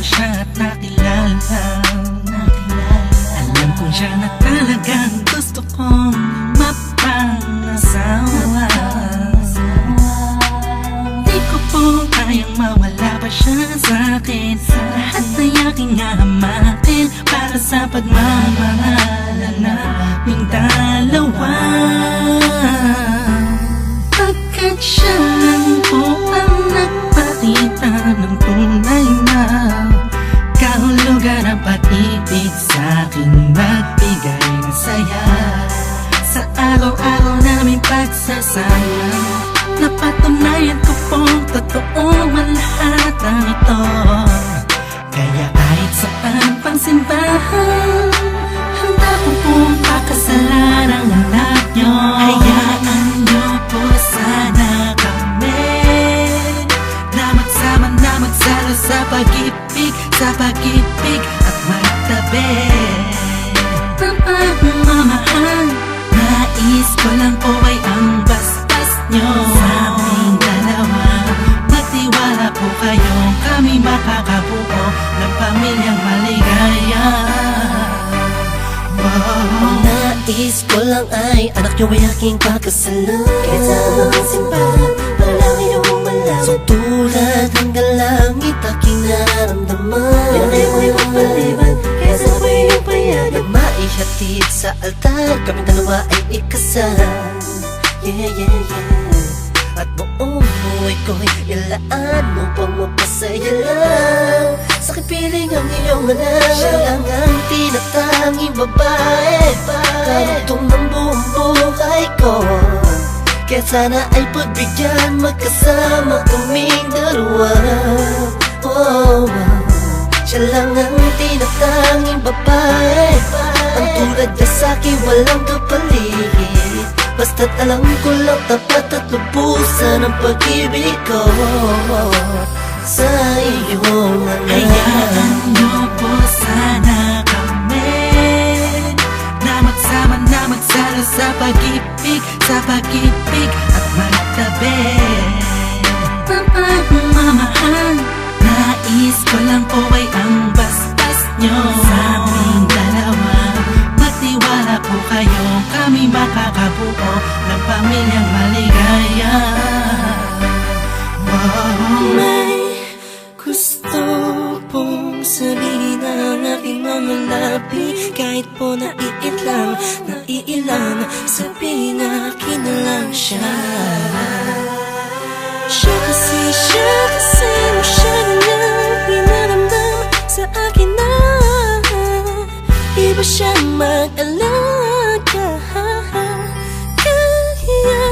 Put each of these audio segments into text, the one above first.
siya at nakilala. Alam ko siya na talagang gusto kong mapangasawa. Di ko po kayang mawala pa siya sa'kin. Lahat ay aking hahamakin para sa pagmamahalan naming dalawa. Pagkat siya lang po ang nagpakita ng tunay na kahulugan ng pag-ibig sa'king magbigay ng saya sa araw-araw naming pagsasama. Napatunayan ko pong totoo ang lahat ng ito. Kaya kahit saan pang simbahan, handa ko pong pakasalan ang anak nyo. Hayaan nyo po sana kami na magsama na magsalo sa pag-ibig at magtabi ng pagmamahal. Nais ko lang po ay ang bastas nyo sa aming dalawa. Magtiwala po kayo, kami makakabuo ng pamilyang maligaya. Nais ko lang ay anak nyo ay aking pagkasalan. Kahit saan ang simbahan, para lang iyong malaman. So tulad hanggang langit aking nararamdaman. Yan ay mo iyong maliban, kaya sa ko iyong payagan. Maihatid sa altar, kami dalawa ay ikasal. Yeah, yeah, yeah. At buong buhay ko'y ilaan mo pang mapasaya lang. Sa kipiling ang iyong anak, siya lang ang tinatanging babae, karugtong ng buong buhay ko. Kaya sana ay pagbigyan, magkasama kaming dalawa. Oh, siya lang ang tinatanging babae, ang tulad niya sa'kin walang kapalit. Basta't alam ko lang tapat at lubusan ang pag-ibig ko sa iyong anak. Hayaan nyo po sana kami na magsama na magsalo sa pag-ibig at magtabi ng pagmamahal. Nais ko lang po ay ang bastas nyo sa aming dalawa. Magtiwala po kayo, kami makakabuo ng pamilyang maligaya. May gusto pong sabihin ang aking mga labi. Kahit po naiilang, sabihin akin na lang siya. Siya kasi masyado niyang pinaramdam sa akin na iba siya mag-alaga. Kaya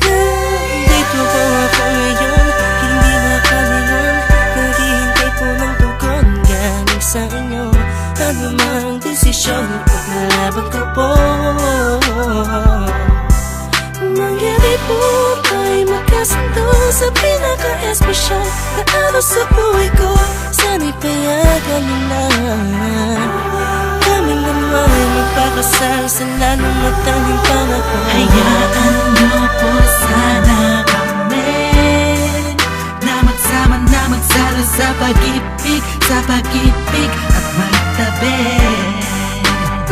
dito po ako ngayon, hindi makalingan. Naghihintay po ng tugon galing sa inyo. Ano mang desisyon, paglalaban ko po. Mangyari po ay magkasundo sa pinaka-espesyal na araw sa buhay ko. Sana'y payagan mo na kami naman ay magpakasal sa lalong matanging pangako. Hayaan nyo po sana kami na magsama na magsalo sa pag-ibig at magtabi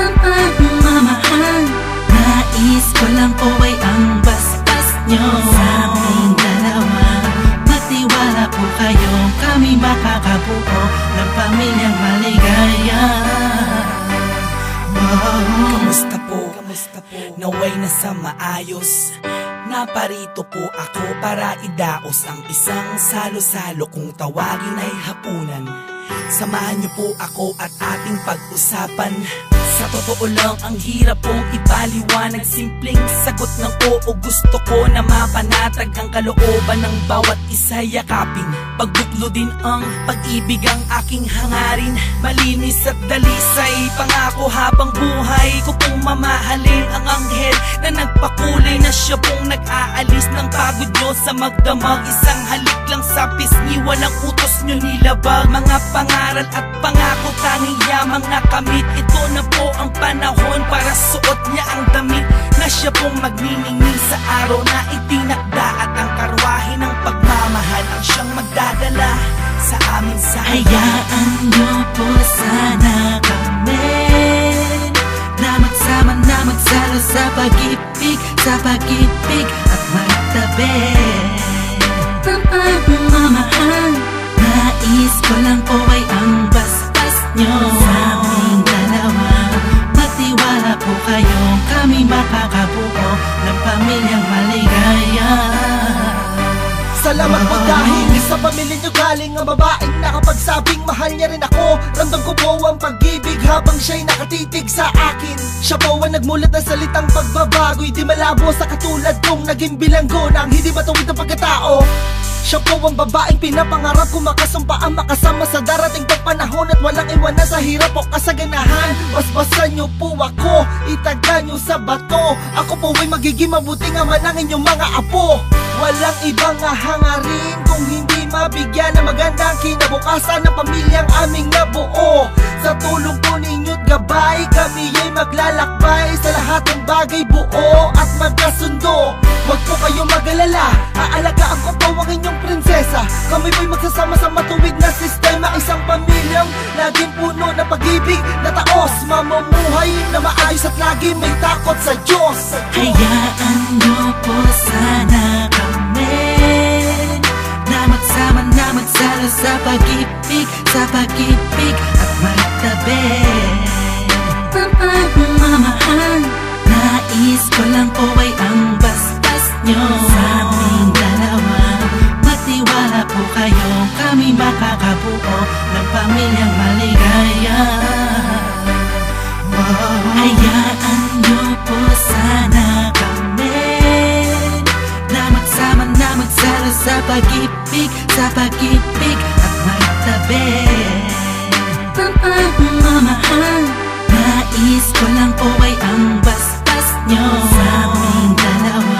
ng pagmamahal. Nais ko lang po ay ang bastas nyo sa aming dalawa. Magtiwala po kayo, kami makakabuo ng pamilyang maligaya. Kamusta po? Naway na sa maayos. Naparito po ako para idaos ang isang salo-salo kung tawagin ay hapunan. Samahan niyo po ako at ating pag-usapan. Sa totoo lang ang hirap pong ipaliwanag. Simpleng sagot ng oo, gusto ko na mapanatag ang kalooban ng bawat isa yakapin. Pagbuklo din ang pag-ibig ang aking hangarin. Malinis at dalisay, pangako habang buhay ko pong mamahalin ang anghel na nagpakulay na siya pong nag-aalis ng pagod nyo sa magdamag. Isang halik lang sa pisngi, walang utos nyo nilabag. Mga pangaral at pangako, tanging yamang nakamit. Ito na po ang panahon para suot niya ang damit na siya pong magniningning sa araw na itinakda. At ang karwahe ng pagmamahal ang siyang magdadala sa aming sala. Hayaan niyo po sana kami na magsama na magsalo sa pag-ibig at magtabi. Mamahal, nais ko lang po ay ang basbas nyo sa aming dalawa. Magtiwala po kayo, kami makakabuo ng pamilyang maligaya. Salamat po dahil sa pamilya nyo galing ang babaeng nakapagsabing mahal niya rin ako. Ramdam ko po ang pag-ibig habang siya'y nakatitig sa akin. Siya po ang nagmulat ng salitang pagbabago'y di malabo sa katulad kong naging bilanggo ng hindi matuwid ang pagkatao. Siya po ang babaeng pinapangarap ko, makasumpa ang makasama sa darating pang panahon at walang iwanan sa hirap o kasaganahan. Basbasan niyo po ako, itaga niyo sa bato. Ako po ay magiging mabuting ama ng inyong mga apo. Walang ibang hangarin kung hindi mabigyan ng magandang kinabukasan ng pamilyang aming nabuo. Sa tulong po ninyo't gabay, kami ay maglalakbay sa lahat ng bagay, buo at magkasundo. Huwag po kayong mag-alala, aalagaan ko po ang inyong prinsesa. Kami po'y magsasama sa matuwid na sistema, isang pamilyang laging puno ng pag-ibig na taos, mamumuhay na maayos at lagi may takot sa Diyos. Hayaan niyo po sana kami na magsama na magsalo sa pag-ibig at magtabi. Mamahal, nais ko lang po ay ang basbas nyo sa aming dalawa. Magtiwala po kayo, kami makakabuo ng pamilyang maligaya. Hayaan niyo po sana kami na magsama na magsalo sa pag-ibig at magtabi. Mamahal, nais ko lang po ay ang basbas nyo sa aming dalawa.